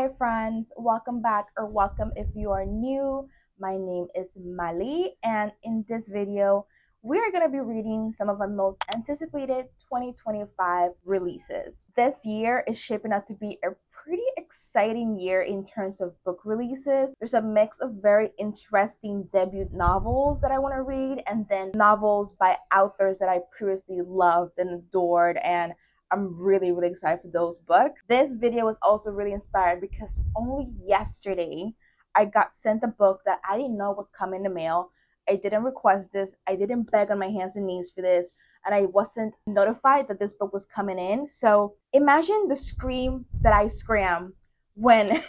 Hi friends, welcome back or welcome if you are new. My name is Mali and in this video we are going to be reading some of our most anticipated 2025 releases. This year is shaping up to be a pretty exciting year in terms of book releases. There's a mix of very interesting debut novels that I want to read and then novels by authors that I previously loved and adored, and I'm really excited for those books. This video was also really inspired because only yesterday I got sent a book that I didn't know was coming in the mail. I didn't request this. I didn't beg on my hands and knees for this. And I wasn't notified that this book was coming in. So imagine the scream that I screamed when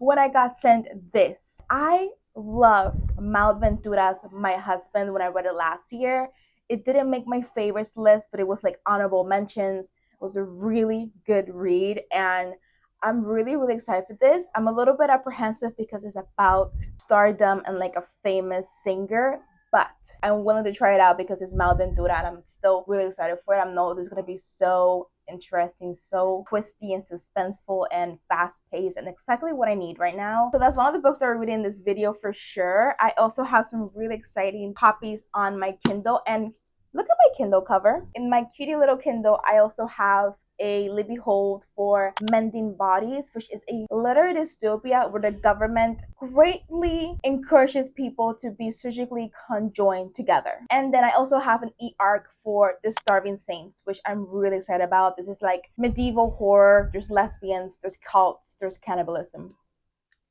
when I got sent this. I loved Malventura's My Husband when I read it last year. It didn't make my favorites list, but it was like honorable mentions. It was a really good read, and I'm really excited for this. I'm a little bit apprehensive because it's about stardom and like a famous singer, but I'm willing to try it out because it's Malventura and I'm still really excited for it. I know this is going to be so interesting, so twisty and suspenseful and fast-paced, and exactly what I need right now. So that's one of the books that we're reading in this video for sure. I also have some really exciting copies on my Kindle, and look at my Kindle cover. In my cutie little Kindle, I also have a Libby Hold for Mending Bodies, which is a literary dystopia where the government greatly encourages people to be surgically conjoined together. And then I also have an e-arc for The Starving Saints, which I'm really excited about. This is like medieval horror. There's lesbians, there's cults, there's cannibalism.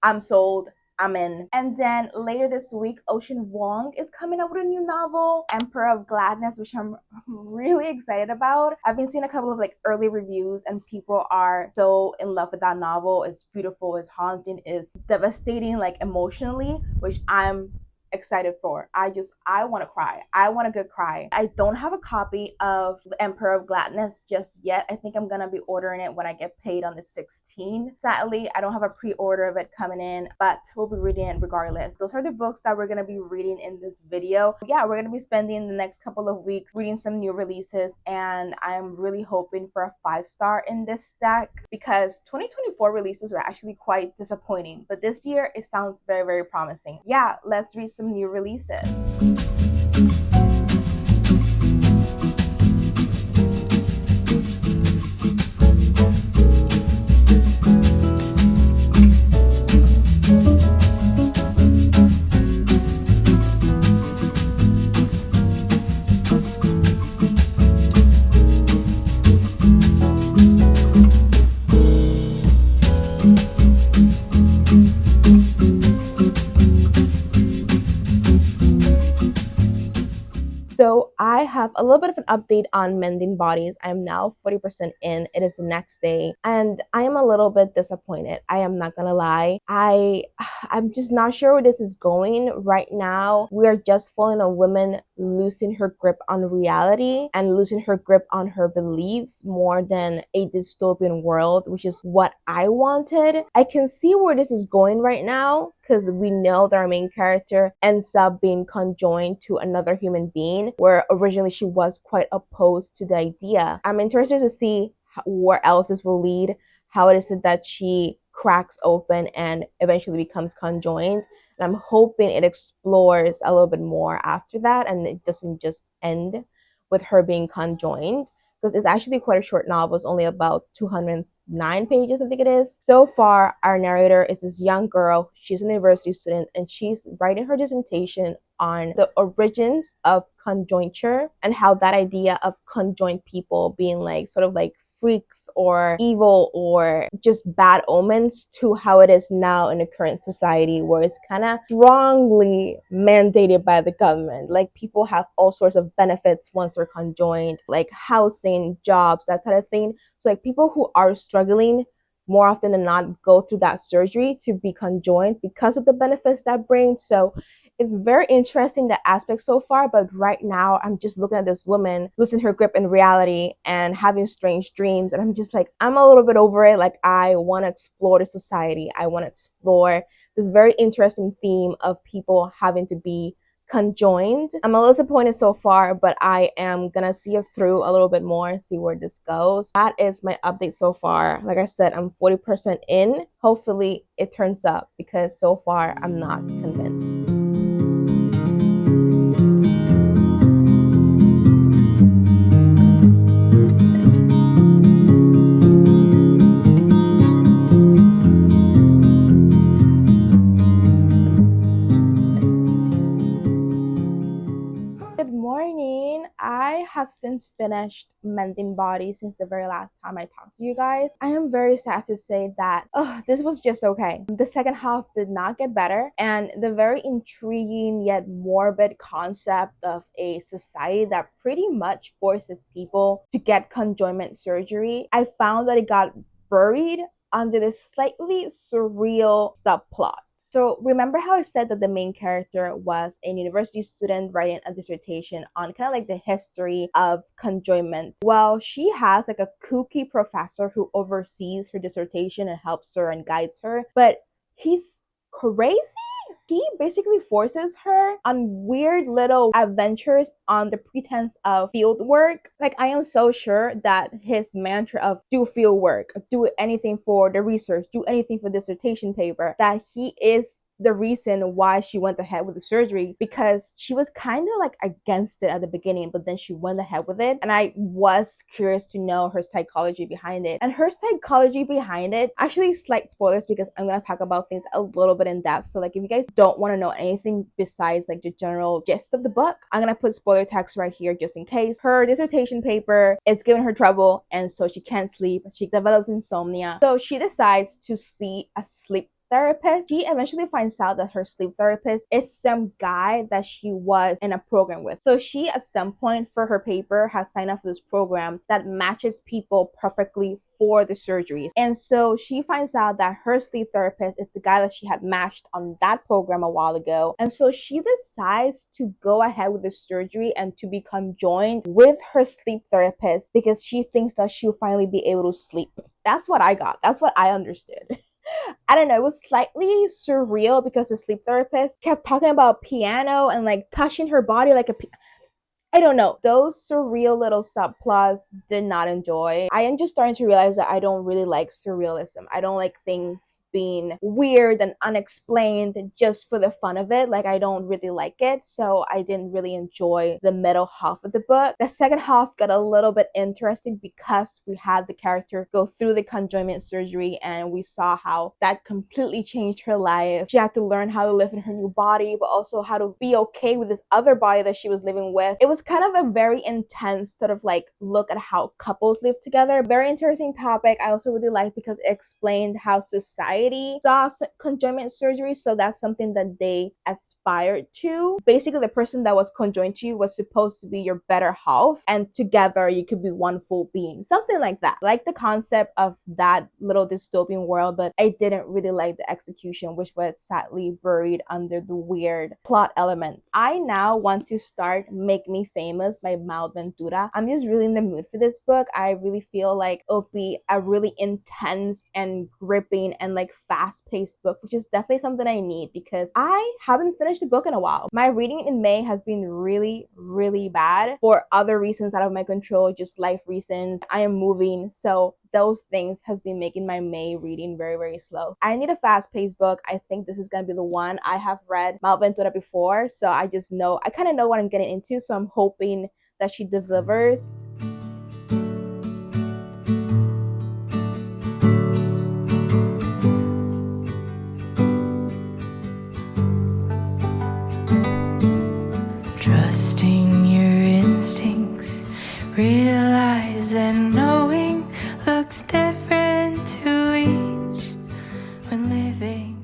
I'm sold. I'm in. And then later this week, Ocean Wong is coming up with a new novel, Emperor of Gladness, which I'm really excited about. I've been seeing a couple of like early reviews and people are so in love with that novel. It's beautiful, it's haunting, it's devastating, like emotionally, which I'm excited for. I want to cry. I want a good cry. I don't have a copy of The Emperor of Gladness just yet. I think I'm gonna be ordering it when I get paid on the 16th. Sadly, I don't have a pre-order of it coming in, but we'll be reading it regardless. Those are the books that we're gonna be reading in this video. Yeah, we're gonna be spending the next couple of weeks reading some new releases, and I'm really hoping for a 5-star in this stack because 2024 releases were actually quite disappointing, but this year it sounds very promising. Yeah, let's read some new releases. So I have a little bit of an update on Mending Bodies. I'm now 40% in. It is the next day and I am a little bit disappointed. I am not gonna lie. I'm just not sure where this is going right now. We are just following a woman losing her grip on reality and losing her grip on her beliefs more than a dystopian world, which is what I wanted. I can see where this is going right now because we know that our main character ends up being conjoined to another human being, where originally she was quite opposed to the idea. I'm interested to see where else this will lead, how it is that she cracks open and eventually becomes conjoined. And I'm hoping it explores a little bit more after that and it doesn't just end with her being conjoined, because it's actually quite a short novel. It's only about 209 pages, I think it is. So far, our narrator is this young girl. She's a university student and she's writing her dissertation on the origins of conjointure and how that idea of conjoined people being like sort of like freaks or evil or just bad omens to how it is now in the current society, where it's kind of strongly mandated by the government. Like people have all sorts of benefits once they're conjoined, like housing, jobs, that kind of thing. So like people who are struggling more often than not go through that surgery to be conjoined because of the benefits that brings. So it's very interesting, the aspect so far, but right now I'm just looking at this woman losing her grip in reality and having strange dreams, and I'm just like, I'm a little bit over it. Like I want to explore the society. I want to explore this very interesting theme of people having to be conjoined. I'm a little disappointed so far, but I am gonna see it through a little bit more and see where this goes. That is my update so far. Like I said, I'm 40% in. Hopefully it turns up because so far I'm not convinced. Good morning. I have since finished Mending Body since the very last time I talked to you guys. I am very sad to say that this was just okay. The second half did not get better, and the very intriguing yet morbid concept of a society that pretty much forces people to get conjoinment surgery, I found that it got buried under this slightly surreal subplot. So remember how I said that the main character was a university student writing a dissertation on kind of like the history of conjoinment? Well, she has like a kooky professor who oversees her dissertation and helps her and guides her, but he's crazy. He basically forces her on weird little adventures on the pretense of field work. Like, I am so sure that his mantra of do field work, do anything for the research, do anything for dissertation paper, that he is the reason why she went ahead with the surgery, because she was kind of like against it at the beginning, but then she went ahead with it. And I was curious to know her psychology behind it. And her psychology behind it, actually slight spoilers because I'm going to talk about things a little bit in depth. So like if you guys don't want to know anything besides like the general gist of the book, I'm going to put spoiler text right here just in case. Her dissertation paper is giving her trouble, and so she can't sleep. She develops insomnia. So she decides to see a sleep therapist. She eventually finds out that her sleep therapist is some guy that she was in a program with. So she, at some point for her paper, has signed up for this program that matches people perfectly for the surgeries. And so she finds out that her sleep therapist is the guy that she had matched on that program a while ago. And so she decides to go ahead with the surgery and to be conjoined with her sleep therapist because she thinks that she'll finally be able to sleep. That's what I got. That's what I understood. I don't know, it was slightly surreal because the sleep therapist kept talking about piano and like touching her body like I don't know. Those surreal little subplots did not enjoy. I am just starting to realize that I don't really like surrealism. I don't like things being weird and unexplained just for the fun of it. Like, I don't really like it. So I didn't really enjoy the middle half of the book. The second half got a little bit interesting because we had the character go through the conjoinment surgery and we saw how that completely changed her life. She had to learn how to live in her new body, but also how to be okay with this other body that she was living with. It was kind of a very intense sort of like look at how couples live together. Very interesting topic. I also really liked because it explained how society saw conjoinment surgery, so that's something that they aspired to. Basically, the person that was conjoined to you was supposed to be your better half, and together you could be one full being, something like that. Like the concept of that little dystopian world, but I didn't really like the execution, which was sadly buried under the weird plot elements. I now want to start Make Me Famous by Malventura. I'm just really in the mood for this book. I really feel like it'll be a really intense and gripping and like fast-paced book, which is definitely something I need because I haven't finished a book in a while. My reading in May has been really bad for other reasons out of my control, just life reasons. I am moving, so those things has been making my May reading very slow. I need a fast-paced book. I think this is gonna be the one. I have read Malventura before, so I kind of know what I'm getting into, so I'm hoping that she delivers. Trusting your instincts, realize that knowing looks different to each when living.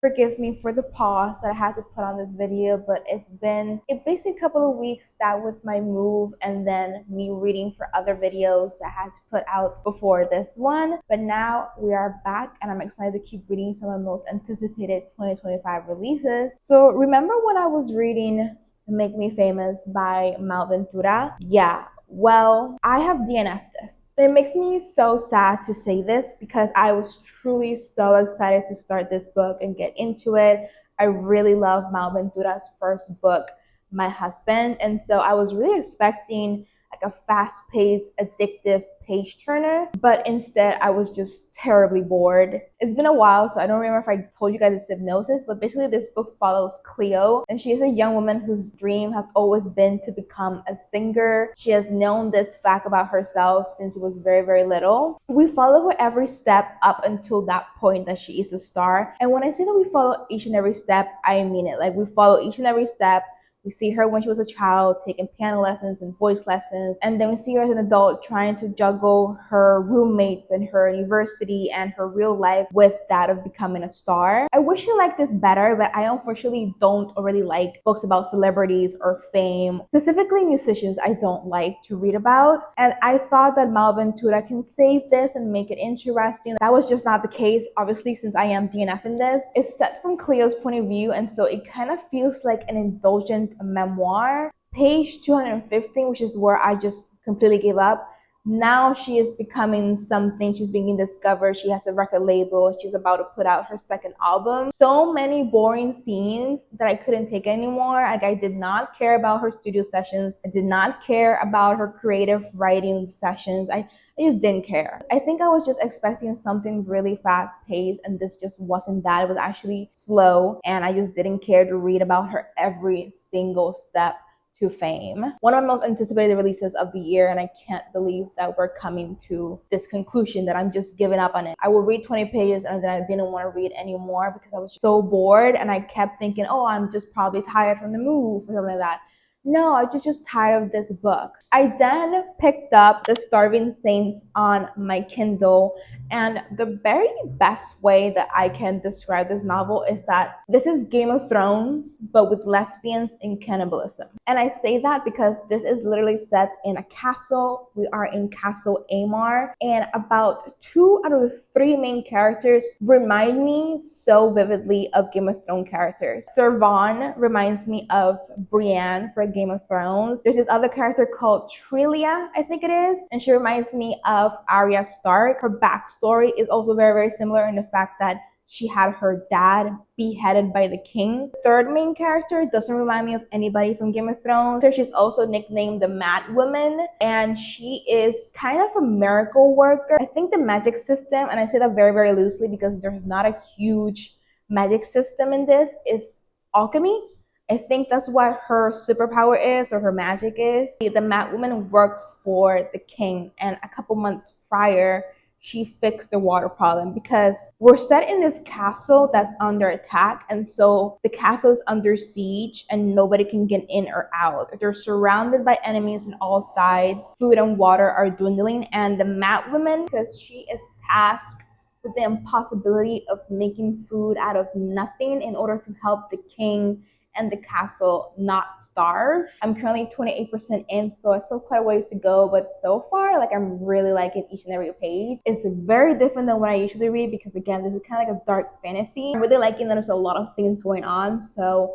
Forgive me for the pause that I had to put on this video, but it's been a basic couple of weeks that with my move and then me reading for other videos that I had to put out before this one. But now we are back and I'm excited to keep reading some of the most anticipated 2025 releases. So remember when I was reading Make Me Famous by Malventura? Yeah, well, I have DNF'd this. It makes me so sad to say this because I was truly so excited to start this book and get into it. I really love Malventura's first book, My Husband, and so I was really expecting like a fast-paced, addictive page turner, but instead I was just terribly bored. It's been a while, so I don't remember if I told you guys the synopsis, but basically this book follows Cleo, and she is a young woman whose dream has always been to become a singer. She has known this fact about herself since she was very, very little. We follow her every step up until that point that she is a star. And when I say that we follow each and every step, I mean it. Like, we follow each and every step. We see her when she was a child taking piano lessons and voice lessons, and then we see her as an adult trying to juggle her roommates and her university and her real life with that of becoming a star. I wish I liked this better, but I unfortunately don't already like books about celebrities or fame. Specifically musicians I don't like to read about, and I thought that Malventura can save this and make it interesting. That was just not the case, obviously, since I am DNF in this. It's set from Cleo's point of view, and so it kind of feels like an indulgent memoir. Page 215, which is where I just completely gave up. Now she is becoming something. She's being discovered. She has a record label. She's about to put out her second album. So many boring scenes that I couldn't take anymore. Like, I did not care about her studio sessions. I did not care about her creative writing sessions. I just didn't care. I think I was just expecting something really fast paced, and this just wasn't that. It was actually slow, and I just didn't care to read about her every single step to fame. One of my most anticipated releases of the year, and I can't believe that we're coming to this conclusion that I'm just giving up on it. I will read 20 pages and then I didn't want to read anymore because I was so bored, and I kept thinking, oh, I'm just probably tired from the move or something like that. No, I just tired of this book. I then picked up The Starving Saints on my Kindle, and the very best way that I can describe this novel is that this is Game of Thrones, but with lesbians and cannibalism. And I say that because this is literally set in a castle. We are in Castle Amar, and about 2 out of the 3 main characters remind me so vividly of Game of Thrones characters. Sir Vaughn reminds me of Brienne for Game of Thrones. There's this other character called Trillia, I think it is, and she reminds me of Arya Stark. Her backstory is also very, very similar in the fact that she had her dad beheaded by the king. The third main character doesn't remind me of anybody from Game of Thrones. She's also nicknamed the Mad Woman, and she is kind of a miracle worker. I think the magic system, and I say that very, very loosely because there's not a huge magic system in this, is alchemy. I think that's what her superpower is, or her magic is. The Mad Woman works for the king, and a couple months prior, she fixed the water problem because we're set in this castle that's under attack, and so the castle is under siege and nobody can get in or out. They're surrounded by enemies on all sides. Food and water are dwindling, and the Mad Woman, because she is tasked with the impossibility of making food out of nothing in order to help the king and the castle not starve. I'm currently 28% in, so I still quite a ways to go, but so far, like, I'm really liking each and every page. It's very different than what I usually read because, again, this is kind of like a dark fantasy. I'm really liking that there's a lot of things going on, so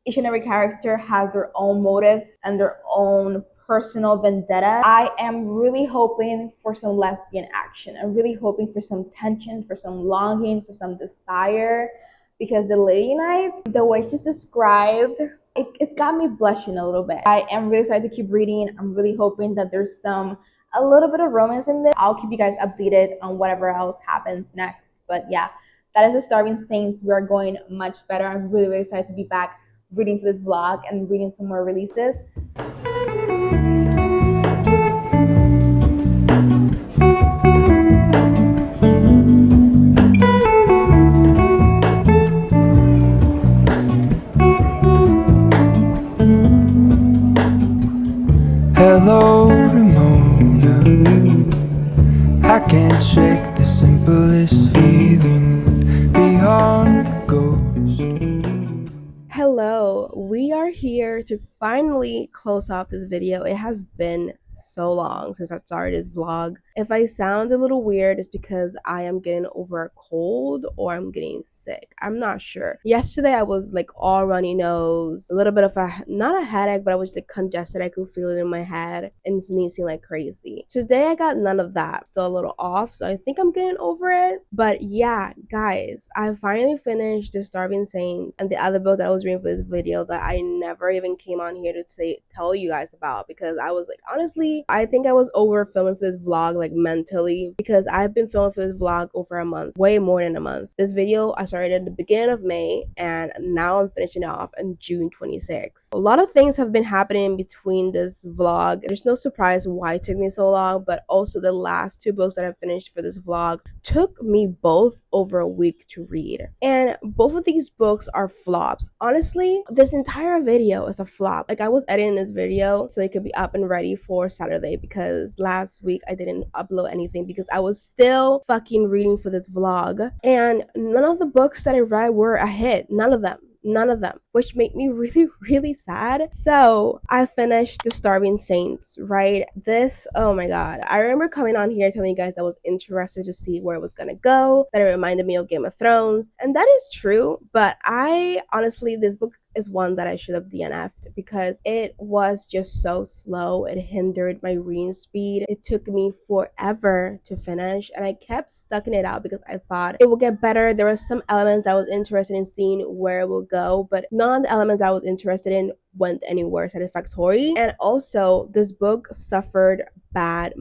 each and every character has their own motives and their own personal vendetta. I am really hoping for some lesbian action. I'm really hoping for some tension, for some longing, for some desire, because the lady nights, the way she's described, it's got me blushing a little bit. I am really excited to keep reading. I'm really hoping that there's a little bit of romance in this. I'll keep you guys updated on whatever else happens next. But yeah, that is The Starving Saints. We are going much better. I'm really, really excited to be back reading for this vlog and reading some more releases. Hello, Ramona. I can't shake the simplest feeling beyond the ghost. Hello, we are here to finally close off this video. It has been so long since I started this vlog. If I sound a little weird, it's because I am getting over a cold or I'm getting sick. I'm not sure. Yesterday I was like all runny nose, a little bit of not a headache, but I was like congested. I could feel it in my head and sneezing like crazy. Today I got none of that. Still a little off, so I think I'm getting over it. But yeah, guys, I finally finished The Starving Saints and the other book that I was reading for this video that I never even came on here to tell you guys about, because I was like, honestly, I think I was over filming for this vlog like mentally, because I've been filming for this vlog over a month, way more than a month. This video I started at the beginning of May and now I'm finishing it off on June 26th. A lot of things have been happening between this vlog. There's no surprise why it took me so long, but also the last two books that I finished for this vlog took me both over a week to read, and both of these books are flops. Honestly, this entire video is a flop. Like, I was editing this video so it could be up and ready for Saturday, because last week I didn't upload anything because I was still fucking reading for this vlog, and none of the books that I read were a hit. None of them, which made me really, really sad. So I finished The Starving Saints, right? This, oh my god, I remember coming on here telling you guys that I was interested to see where it was gonna go, that it reminded me of Game of Thrones, and that is true. But I honestly, this book is one that I should have DNF'd because it was just so slow. It hindered my reading speed. It took me forever to finish, and I kept stucking it out because I thought it would get better. There were some elements I was interested in seeing where it will go, but none of the elements I was interested in went anywhere satisfactory. And also, this book suffered bad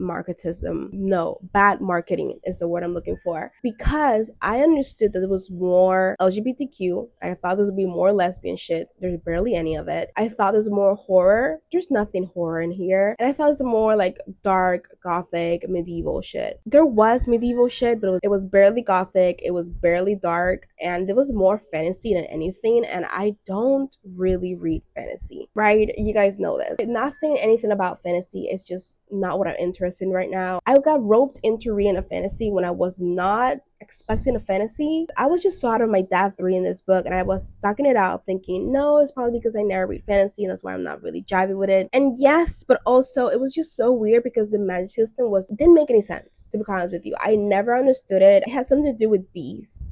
bad marketing is the word I'm looking for, because I understood that it was more LGBTQ. I thought there would be more lesbian shit. There's barely any of it. I thought there's more horror. There's nothing horror in here. And I thought it was more like dark, gothic, medieval shit. There was medieval shit, but it was barely gothic. It was barely dark, and there was more fantasy than anything. And I don't really read fantasy, right? You guys know this. Not saying anything about fantasy. It's just not what I'm interested in right now. I got roped into reading a fantasy when I was not expecting a fantasy. I was just so out of my depth reading this book, and I was stucking it out thinking, no, it's probably because I never read fantasy and that's why I'm not really jiving with it. And yes, but also it was just so weird because the magic system didn't make any sense, to be honest with you. I never understood it. It has something to do with bees.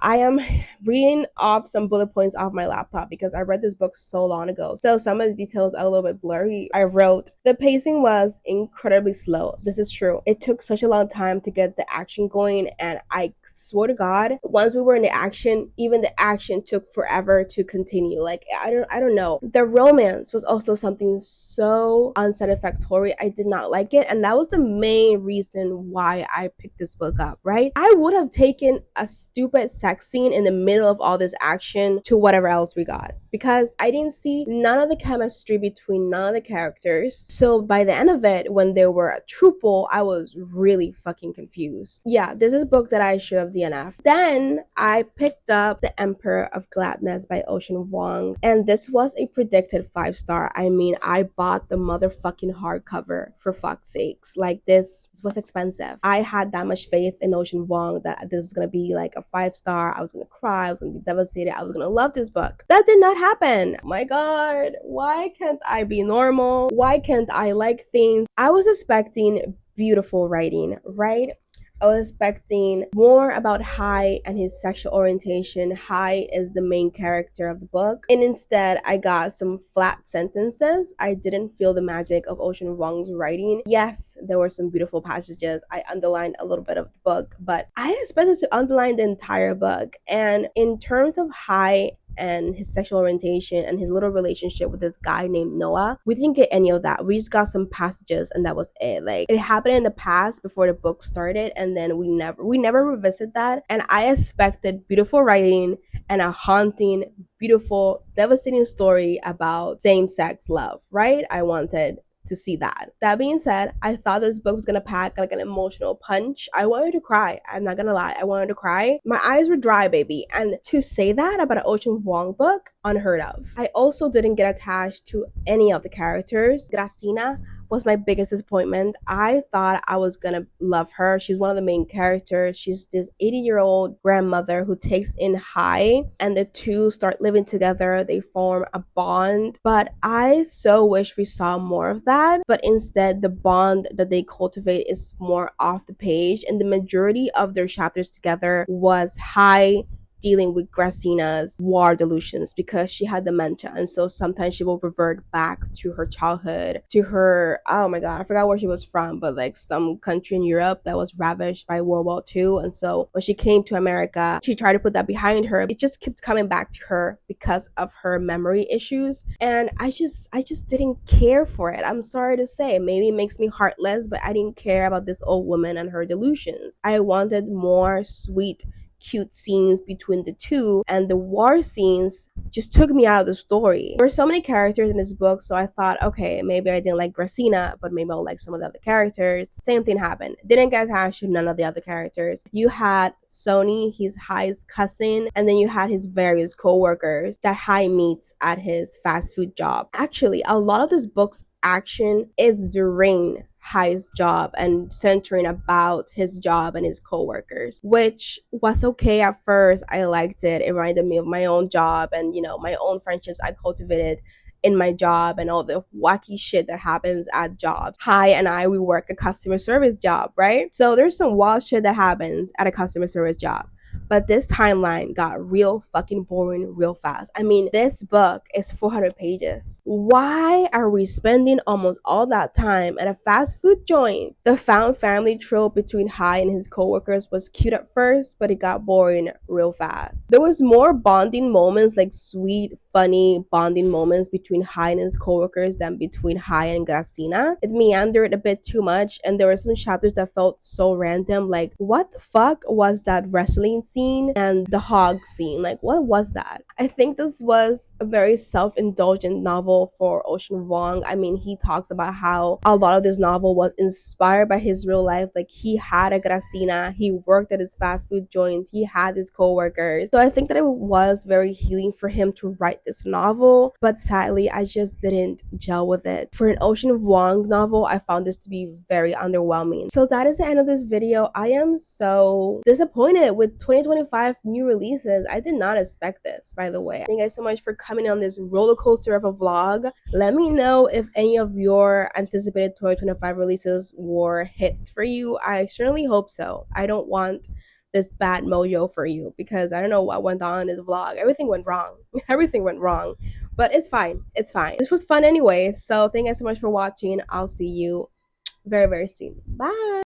I am reading off some bullet points off my laptop because I read this book so long ago. So some of the details are a little bit blurry. I wrote, the pacing was incredibly slow. This is true. It took such a long time to get the action going, and I swear to God, once we were in the action, even the action took forever to continue. Like, I don't know. The romance was also something so unsatisfactory. I did not like it, and that was the main reason why I picked this book up, right? I would have taken a stupid sex scene in the middle of all this action to whatever else we got, because I didn't see none of the chemistry between none of the characters. So by the end of it, when they were a trouple, I was really fucking confused. Yeah, this is a book that I should have DNF. Then I picked up The Emperor of Gladness by Ocean Vuong, and this was a predicted 5-star. I mean, I bought the motherfucking hardcover, for fuck's sakes. Like, this was expensive. I had that much faith in Ocean Vuong that this was gonna be like a 5-star. I was gonna cry, I was gonna be devastated, I was gonna love this book. That did not happen. My god, why can't I be normal? Why can't I like things? I was expecting beautiful writing, right? I was expecting more about Hai and his sexual orientation. Hai is the main character of the book, and instead I got some flat sentences. I didn't feel the magic of Ocean Vuong's writing. Yes, there were some beautiful passages. I underlined a little bit of the book, but I expected to underline the entire book. And in terms of Hai and his sexual orientation and his little relationship with this guy named Noah, we didn't get any of that. We just got some passages, and that was it. Like, it happened in the past before the book started, and then we never revisit that. And I expected beautiful writing and a haunting, beautiful, devastating story about same-sex love, right? I wanted to see that. That being said, I thought this book was gonna pack like an emotional punch. I wanted to cry. I'm not gonna lie. I wanted to cry. My eyes were dry, baby. And to say that about an Ocean Vuong book, unheard of. I also didn't get attached to any of the characters. Gracina was my biggest disappointment. I thought I was gonna love her. She's one of the main characters. She's this 80-year-old grandmother who takes in Hai, and the two start living together. They form a bond. But I so wish we saw more of that. But instead, the bond that they cultivate is more off the page, and the majority of their chapters together was Hai dealing with Gracina's war delusions because she had dementia, and so sometimes she will revert back to her childhood, to her, oh my god, I forgot where she was from, but like some country in Europe that was ravaged by World War II. And so when she came to America, she tried to put that behind her. It just keeps coming back to her because of her memory issues, and I just didn't care for it. I'm sorry to say, maybe it makes me heartless, but I didn't care about this old woman and her delusions. I wanted more sweet, cute scenes between the two, and the war scenes just took me out of the story. There were so many characters in this book, so I thought, okay, maybe I didn't like Gracina, but maybe I'll like some of the other characters. Same thing happened. Didn't get attached to none of the other characters. You had Sony, he's Hai's cousin, and then you had his various co-workers that Hai meets at his fast food job. Actually, a lot of this book's action is during Hai's job and centering about his job and his coworkers, which was okay at first. I liked it. It reminded me of my own job and, my own friendships I cultivated in my job and all the wacky shit that happens at jobs. Hai and I, we work a customer service job, right? So there's some wild shit that happens at a customer service job. But this timeline got real fucking boring real fast. I mean, this book is 400 pages. Why are we spending almost all that time at a fast food joint? The found family trope between Hai and his coworkers was cute at first, but it got boring real fast. There was more bonding moments, like sweet, funny bonding moments between Hai and his coworkers than between Hai and Gracina. It meandered a bit too much, and there were some chapters that felt so random, like what the fuck was that wrestling scene and the hog scene? Like, what was that? I think this was a very self-indulgent novel for Ocean Vuong. I mean, he talks about how a lot of this novel was inspired by his real life. Like, he had a Gracina, he worked at his fast food joint, he had his co-workers. So I think that it was very healing for him to write this novel, but sadly, I just didn't gel with it. For an Ocean Vuong novel, I found this to be very underwhelming. So that is the end of this video. I am so disappointed with 2025 new releases. I did not expect this, by the way. Thank you guys so much for coming on this roller coaster of a vlog. Let me know if any of your anticipated 2025 releases were hits for you. I certainly hope so. I don't want this bad mojo for you because I don't know what went on in this vlog. Everything went wrong. Everything went wrong. But it's fine. It's fine. This was fun anyway. So thank you guys so much for watching. I'll see you very, very soon. Bye.